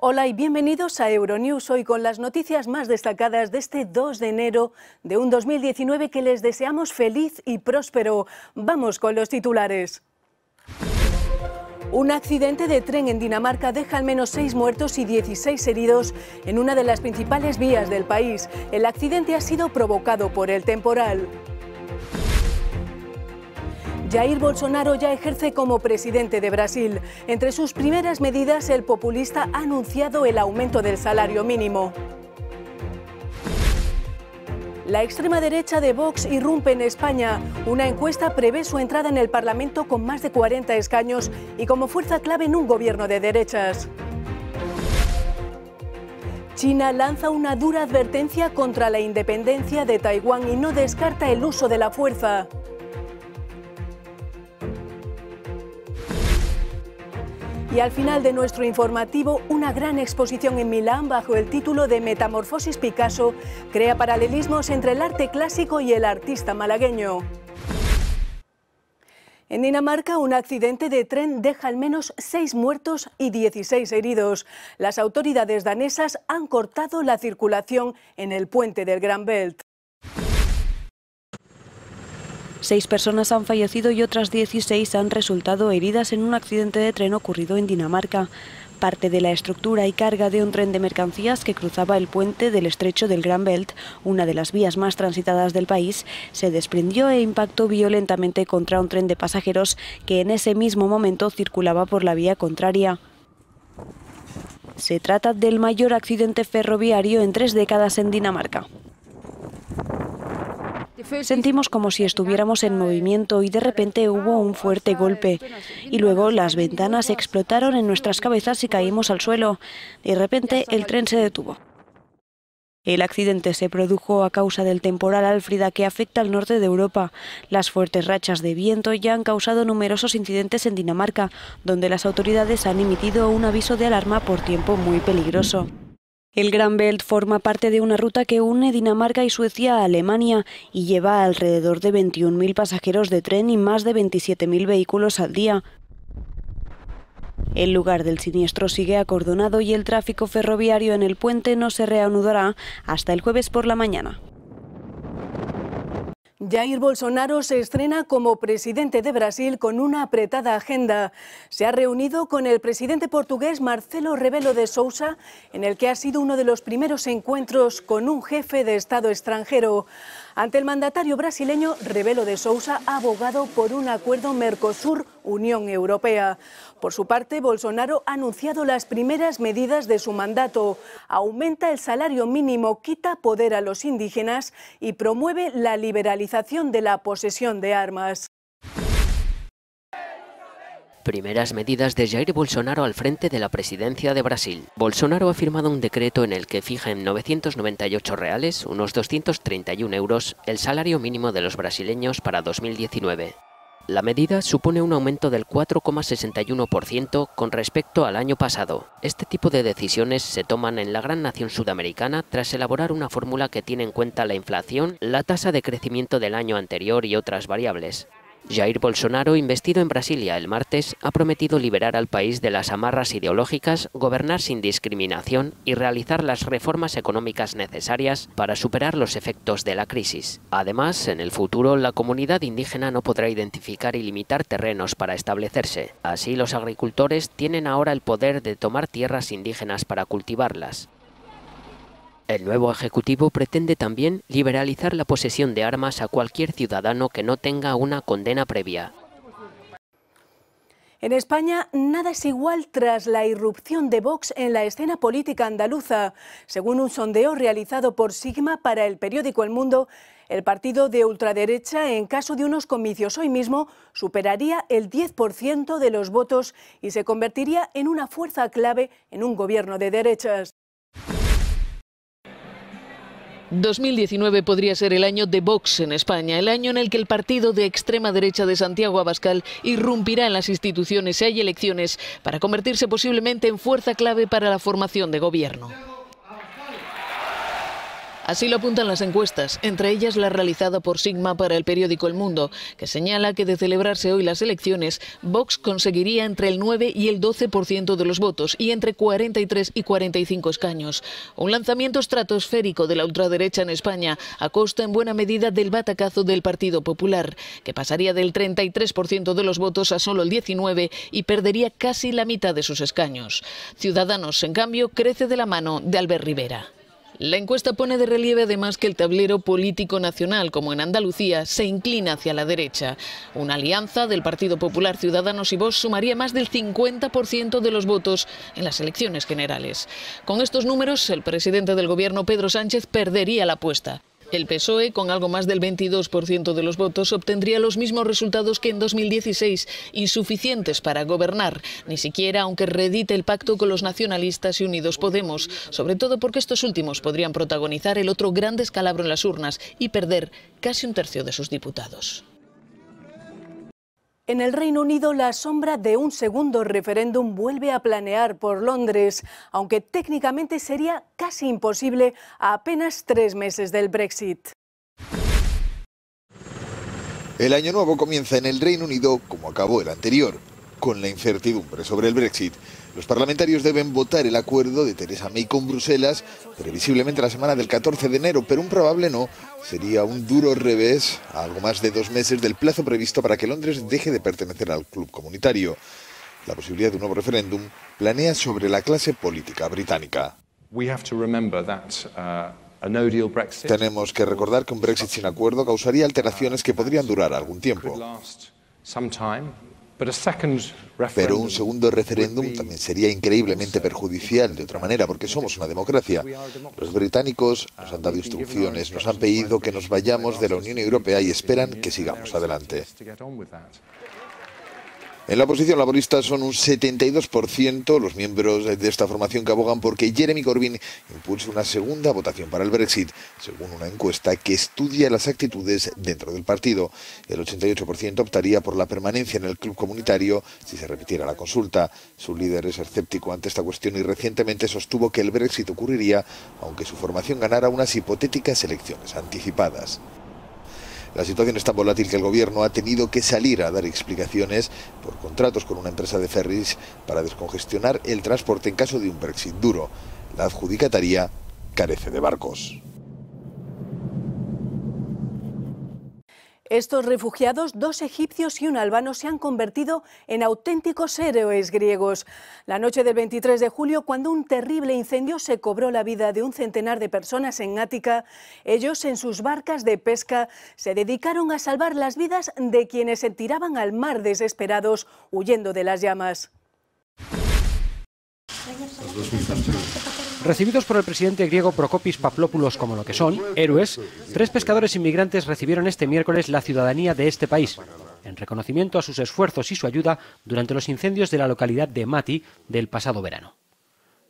Hola y bienvenidos a Euronews, hoy con las noticias más destacadas de este 2 de enero de un 2019 que les deseamos feliz y próspero. Vamos con los titulares. Un accidente de tren en Dinamarca deja al menos 6 muertos y 16 heridos en una de las principales vías del país. El accidente ha sido provocado por el temporal. Jair Bolsonaro ya ejerce como presidente de Brasil. Entre sus primeras medidas, el populista ha anunciado el aumento del salario mínimo. La extrema derecha de Vox irrumpe en España. Una encuesta prevé su entrada en el Parlamento con más de 40 escaños y como fuerza clave en un gobierno de derechas. China lanza una dura advertencia contra la independencia de Taiwán y no descarta el uso de la fuerza. Y al final de nuestro informativo, una gran exposición en Milán bajo el título de Metamorfosis Picasso crea paralelismos entre el arte clásico y el artista malagueño. En Dinamarca, un accidente de tren deja al menos 6 muertos y 16 heridos. Las autoridades danesas han cortado la circulación en el puente del Gran Belt. 6 personas han fallecido y otras 16 han resultado heridas en un accidente de tren ocurrido en Dinamarca. Parte de la estructura y carga de un tren de mercancías que cruzaba el puente del estrecho del Gran Belt, una de las vías más transitadas del país, se desprendió e impactó violentamente contra un tren de pasajeros que en ese mismo momento circulaba por la vía contraria. Se trata del mayor accidente ferroviario en 3 décadas en Dinamarca. Sentimos como si estuviéramos en movimiento y de repente hubo un fuerte golpe. Y luego las ventanas explotaron en nuestras cabezas y caímos al suelo. De repente el tren se detuvo. El accidente se produjo a causa del temporal Alfrida que afecta al norte de Europa. Las fuertes rachas de viento ya han causado numerosos incidentes en Dinamarca, donde las autoridades han emitido un aviso de alarma por tiempo muy peligroso. El Gran Belt forma parte de una ruta que une Dinamarca y Suecia a Alemania y lleva alrededor de 21.000 pasajeros de tren y más de 27.000 vehículos al día. El lugar del siniestro sigue acordonado y el tráfico ferroviario en el puente no se reanudará hasta el jueves por la mañana. Jair Bolsonaro se estrena como presidente de Brasil con una apretada agenda. Se ha reunido con el presidente portugués Marcelo Rebelo de Sousa, en el que ha sido uno de los primeros encuentros con un jefe de Estado extranjero. Ante el mandatario brasileño, Rebelo de Sousa ha abogado por un acuerdo Mercosur-Unión Europea. Por su parte, Bolsonaro ha anunciado las primeras medidas de su mandato. Aumenta el salario mínimo, quita poder a los indígenas y promueve la liberalización de la posesión de armas. Primeras medidas de Jair Bolsonaro al frente de la presidencia de Brasil. Bolsonaro ha firmado un decreto en el que fija en 998 reales, unos 231 euros, el salario mínimo de los brasileños para 2019. La medida supone un aumento del 4,61% con respecto al año pasado. Este tipo de decisiones se toman en la gran nación sudamericana tras elaborar una fórmula que tiene en cuenta la inflación, la tasa de crecimiento del año anterior y otras variables. Jair Bolsonaro, investido en Brasilia el martes, ha prometido liberar al país de las amarras ideológicas, gobernar sin discriminación y realizar las reformas económicas necesarias para superar los efectos de la crisis. Además, en el futuro, la comunidad indígena no podrá identificar y limitar terrenos para establecerse. Así, los agricultores tienen ahora el poder de tomar tierras indígenas para cultivarlas. El nuevo Ejecutivo pretende también liberalizar la posesión de armas a cualquier ciudadano que no tenga una condena previa. En España, nada es igual tras la irrupción de Vox en la escena política andaluza. Según un sondeo realizado por Sigma para el periódico El Mundo, el partido de ultraderecha, en caso de unos comicios hoy mismo, superaría el 10% de los votos y se convertiría en una fuerza clave en un gobierno de derechas. 2019 podría ser el año de Vox en España, el año en el que el partido de extrema derecha de Santiago Abascal irrumpirá en las instituciones si hay elecciones para convertirse posiblemente en fuerza clave para la formación de gobierno. Así lo apuntan las encuestas, entre ellas la realizada por Sigma para el periódico El Mundo, que señala que de celebrarse hoy las elecciones, Vox conseguiría entre el 9 y el 12% de los votos y entre 43 y 45 escaños. Un lanzamiento estratosférico de la ultraderecha en España, a costa en buena medida del batacazo del Partido Popular, que pasaría del 33% de los votos a solo el 19% y perdería casi la mitad de sus escaños. Ciudadanos, en cambio, crece de la mano de Albert Rivera. La encuesta pone de relieve además que el tablero político nacional, como en Andalucía, se inclina hacia la derecha. Una alianza del Partido Popular, Ciudadanos y Vox sumaría más del 50% de los votos en las elecciones generales. Con estos números, el presidente del Gobierno, Pedro Sánchez, perdería la apuesta. El PSOE, con algo más del 22% de los votos, obtendría los mismos resultados que en 2016, insuficientes para gobernar, ni siquiera aunque reedite el pacto con los nacionalistas y Unidos Podemos, sobre todo porque estos últimos podrían protagonizar el otro gran descalabro en las urnas y perder casi un tercio de sus diputados. En el Reino Unido, la sombra de un segundo referéndum vuelve a planear por Londres, aunque técnicamente sería casi imposible a apenas 3 meses del Brexit. El año nuevo comienza en el Reino Unido como acabó el anterior, con la incertidumbre sobre el Brexit. Los parlamentarios deben votar el acuerdo de Theresa May con Bruselas, previsiblemente la semana del 14 de enero, pero un probable no sería un duro revés a algo más de 2 meses del plazo previsto para que Londres deje de pertenecer al club comunitario. La posibilidad de un nuevo referéndum planea sobre la clase política británica. Tenemos que recordar que un Brexit sin acuerdo causaría alteraciones que podrían durar algún tiempo. Pero un segundo referéndum también sería increíblemente perjudicial de otra manera, porque somos una democracia. Los británicos nos han dado instrucciones, nos han pedido que nos vayamos de la Unión Europea y esperan que sigamos adelante. En la oposición laborista son un 72% los miembros de esta formación que abogan porque Jeremy Corbyn impulse una segunda votación para el Brexit, según una encuesta que estudia las actitudes dentro del partido. El 88% optaría por la permanencia en el club comunitario si se repitiera la consulta. Su líder es escéptico ante esta cuestión y recientemente sostuvo que el Brexit ocurriría aunque su formación ganara unas hipotéticas elecciones anticipadas. La situación es tan volátil que el gobierno ha tenido que salir a dar explicaciones por contratos con una empresa de ferries para descongestionar el transporte en caso de un Brexit duro. La adjudicataria carece de barcos. Estos refugiados, 2 egipcios y un albano, se han convertido en auténticos héroes griegos. La noche del 23 de julio, cuando un terrible incendio se cobró la vida de un centenar de personas en Ática, ellos en sus barcas de pesca se dedicaron a salvar las vidas de quienes se tiraban al mar desesperados, huyendo de las llamas. Recibidos por el presidente griego Prokopis Pavlopoulos como lo que son, héroes, 3 pescadores inmigrantes recibieron este miércoles la ciudadanía de este país, en reconocimiento a sus esfuerzos y su ayuda durante los incendios de la localidad de Mati del pasado verano.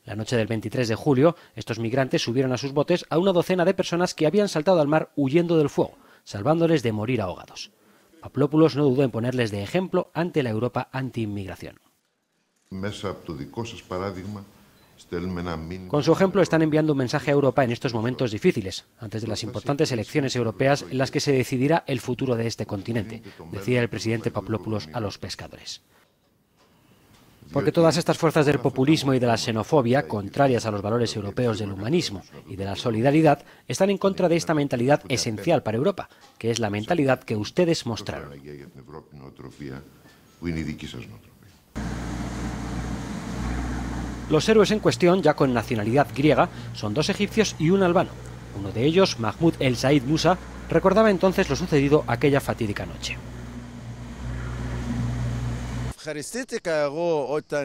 La noche del 23 de julio, estos migrantes subieron a sus botes a una docena de personas que habían saltado al mar huyendo del fuego, salvándoles de morir ahogados. Pavlopoulos no dudó en ponerles de ejemplo ante la Europa anti-inmigración. Con su ejemplo están enviando un mensaje a Europa en estos momentos difíciles, antes de las importantes elecciones europeas en las que se decidirá el futuro de este continente, decía el presidente Pavlopoulos a los pescadores. Porque todas estas fuerzas del populismo y de la xenofobia, contrarias a los valores europeos del humanismo y de la solidaridad, están en contra de esta mentalidad esencial para Europa, que es la mentalidad que ustedes mostraron. Los héroes en cuestión, ya con nacionalidad griega, son 2 egipcios y un albano. Uno de ellos, Mahmoud El Said Musa, recordaba entonces lo sucedido aquella fatídica noche.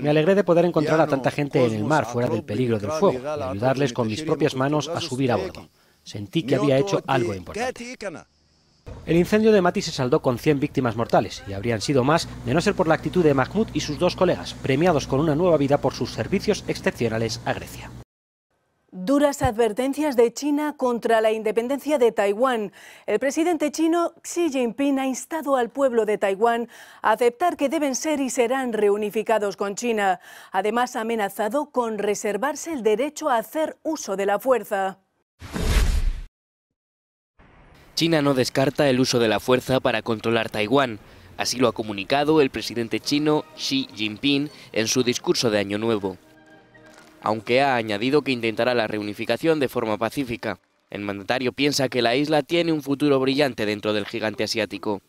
Me alegré de poder encontrar a tanta gente en el mar fuera del peligro del fuego y ayudarles con mis propias manos a subir a bordo. Sentí que había hecho algo importante. El incendio de Mati se saldó con 100 víctimas mortales y habrían sido más de no ser por la actitud de Mahmoud y sus 2 colegas, premiados con una nueva vida por sus servicios excepcionales a Grecia. Duras advertencias de China contra la independencia de Taiwán. El presidente chino Xi Jinping ha instado al pueblo de Taiwán a aceptar que deben ser y serán reunificados con China. Además, ha amenazado con reservarse el derecho a hacer uso de la fuerza. China no descarta el uso de la fuerza para controlar Taiwán. Así lo ha comunicado el presidente chino Xi Jinping en su discurso de Año Nuevo. Aunque ha añadido que intentará la reunificación de forma pacífica. El mandatario piensa que la isla tiene un futuro brillante dentro del gigante asiático.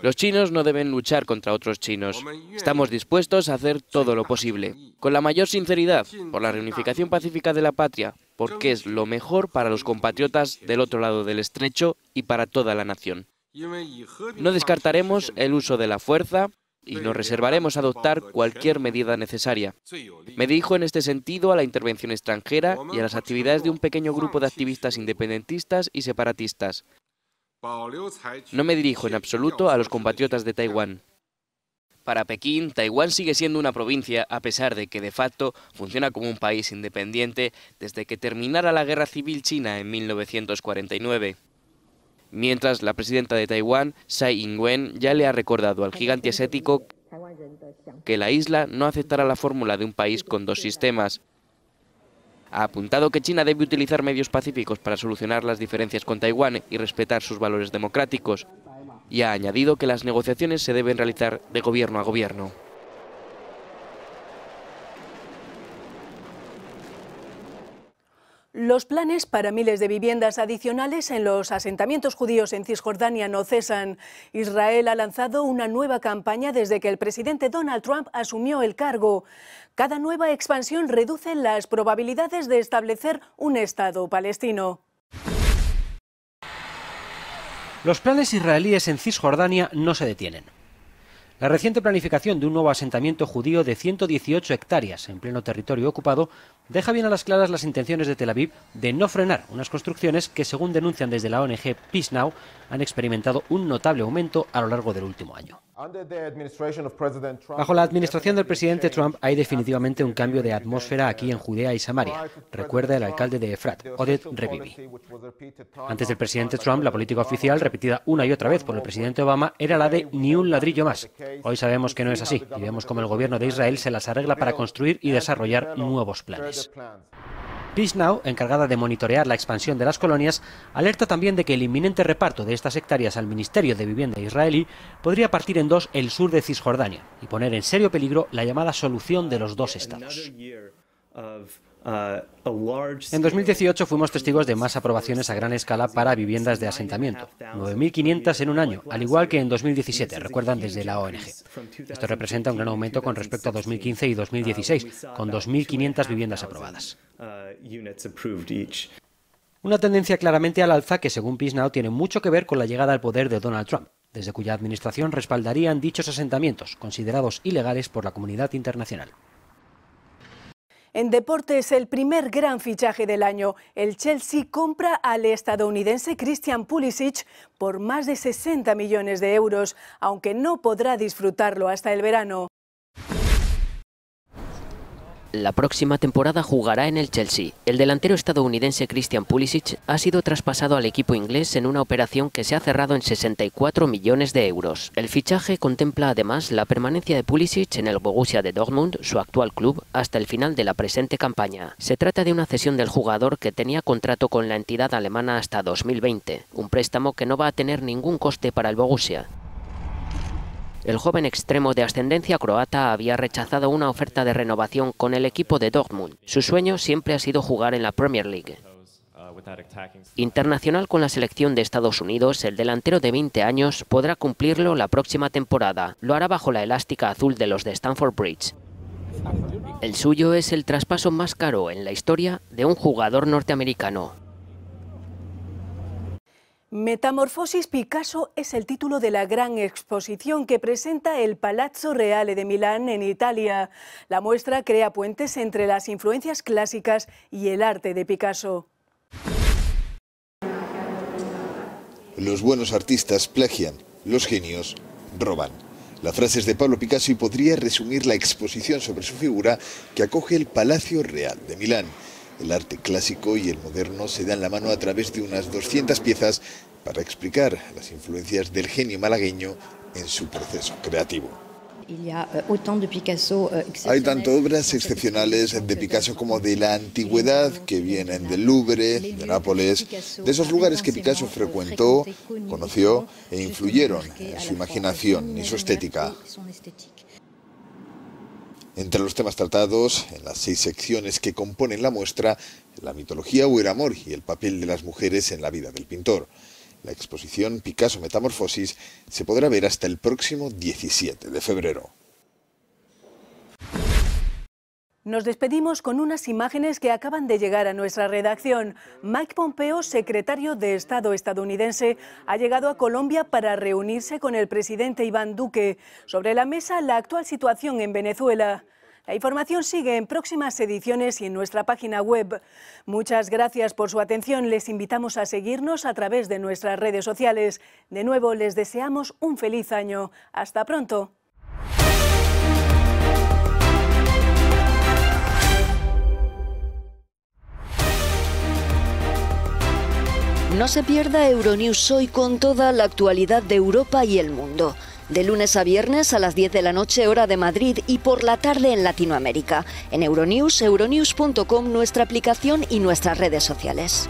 Los chinos no deben luchar contra otros chinos. Estamos dispuestos a hacer todo lo posible, con la mayor sinceridad, por la reunificación pacífica de la patria, porque es lo mejor para los compatriotas del otro lado del estrecho y para toda la nación. No descartaremos el uso de la fuerza y nos reservaremos a adoptar cualquier medida necesaria. Me dirijo en este sentido a la intervención extranjera y a las actividades de un pequeño grupo de activistas independentistas y separatistas. No me dirijo en absoluto a los compatriotas de Taiwán. Para Pekín, Taiwán sigue siendo una provincia, a pesar de que de facto funciona como un país independiente desde que terminara la Guerra Civil China en 1949. Mientras, la presidenta de Taiwán, Tsai Ing-wen, ya le ha recordado al gigante asiático que la isla no aceptará la fórmula de un país con dos sistemas. Ha apuntado que China debe utilizar medios pacíficos para solucionar las diferencias con Taiwán y respetar sus valores democráticos. Y ha añadido que las negociaciones se deben realizar de gobierno a gobierno. Los planes para miles de viviendas adicionales en los asentamientos judíos en Cisjordania no cesan. Israel ha lanzado una nueva campaña desde que el presidente Donald Trump asumió el cargo. Cada nueva expansión reduce las probabilidades de establecer un Estado palestino. Los planes israelíes en Cisjordania no se detienen. La reciente planificación de un nuevo asentamiento judío de 118 hectáreas en pleno territorio ocupado deja bien a las claras las intenciones de Tel Aviv de no frenar unas construcciones que, según denuncian desde la ONG Peace Now, han experimentado un notable aumento a lo largo del último año. Bajo la administración del presidente Trump hay definitivamente un cambio de atmósfera aquí en Judea y Samaria, recuerda el alcalde de Efrat, Oded Revivi. Antes del presidente Trump, la política oficial, repetida una y otra vez por el presidente Obama, era la de ni un ladrillo más. Hoy sabemos que no es así y vemos cómo el gobierno de Israel se las arregla para construir y desarrollar nuevos planes. Peace Now, encargada de monitorear la expansión de las colonias, alerta también de que el inminente reparto de estas hectáreas al Ministerio de Vivienda israelí podría partir en dos el sur de Cisjordania y poner en serio peligro la llamada solución de los dos estados. En 2018 fuimos testigos de más aprobaciones a gran escala para viviendas de asentamiento, 9.500 en un año, al igual que en 2017, recuerdan desde la ONG. Esto representa un gran aumento con respecto a 2015 y 2016, con 2.500 viviendas aprobadas. Una tendencia claramente al alza que, según Peace Now, tiene mucho que ver con la llegada al poder de Donald Trump, desde cuya administración respaldarían dichos asentamientos, considerados ilegales por la comunidad internacional. En deportes, el primer gran fichaje del año. El Chelsea compra al estadounidense Christian Pulisic por más de 60 millones de euros, aunque no podrá disfrutarlo hasta el verano. La próxima temporada jugará en el Chelsea. El delantero estadounidense Christian Pulisic ha sido traspasado al equipo inglés en una operación que se ha cerrado en 64 millones de euros. El fichaje contempla además la permanencia de Pulisic en el Borussia de Dortmund, su actual club, hasta el final de la presente campaña. Se trata de una cesión del jugador que tenía contrato con la entidad alemana hasta 2020, un préstamo que no va a tener ningún coste para el Borussia. El joven extremo de ascendencia croata había rechazado una oferta de renovación con el equipo de Dortmund. Su sueño siempre ha sido jugar en la Premier League. Internacional con la selección de Estados Unidos, el delantero de 20 años podrá cumplirlo la próxima temporada. Lo hará bajo la elástica azul de los de Stamford Bridge. El suyo es el traspaso más caro en la historia de un jugador norteamericano. Metamorfosis Picasso es el título de la gran exposición que presenta el Palazzo Reale de Milán en Italia. La muestra crea puentes entre las influencias clásicas y el arte de Picasso. Los buenos artistas plagian, los genios roban. La frase es de Pablo Picasso y podría resumir la exposición sobre su figura que acoge el Palacio Real de Milán. El arte clásico y el moderno se dan la mano a través de unas 200 piezas para explicar las influencias del genio malagueño en su proceso creativo. Hay tanto obras excepcionales de Picasso como de la antigüedad que vienen del Louvre, de Nápoles, de esos lugares que Picasso frecuentó, conoció e influyeron en su imaginación y su estética. Entre los temas tratados, en las 6 secciones que componen la muestra, la mitología o el amor y el papel de las mujeres en la vida del pintor. La exposición Picasso Metamorfosis se podrá ver hasta el próximo 17 de febrero. Nos despedimos con unas imágenes que acaban de llegar a nuestra redacción. Mike Pompeo, secretario de Estado estadounidense, ha llegado a Colombia para reunirse con el presidente Iván Duque. Sobre la mesa, la actual situación en Venezuela. La información sigue en próximas ediciones y en nuestra página web. Muchas gracias por su atención. Les invitamos a seguirnos a través de nuestras redes sociales. De nuevo, les deseamos un feliz año. Hasta pronto. No se pierda Euronews hoy con toda la actualidad de Europa y el mundo. De lunes a viernes a las 10 de la noche, hora de Madrid, y por la tarde en Latinoamérica. En Euronews, euronews.com, nuestra aplicación y nuestras redes sociales.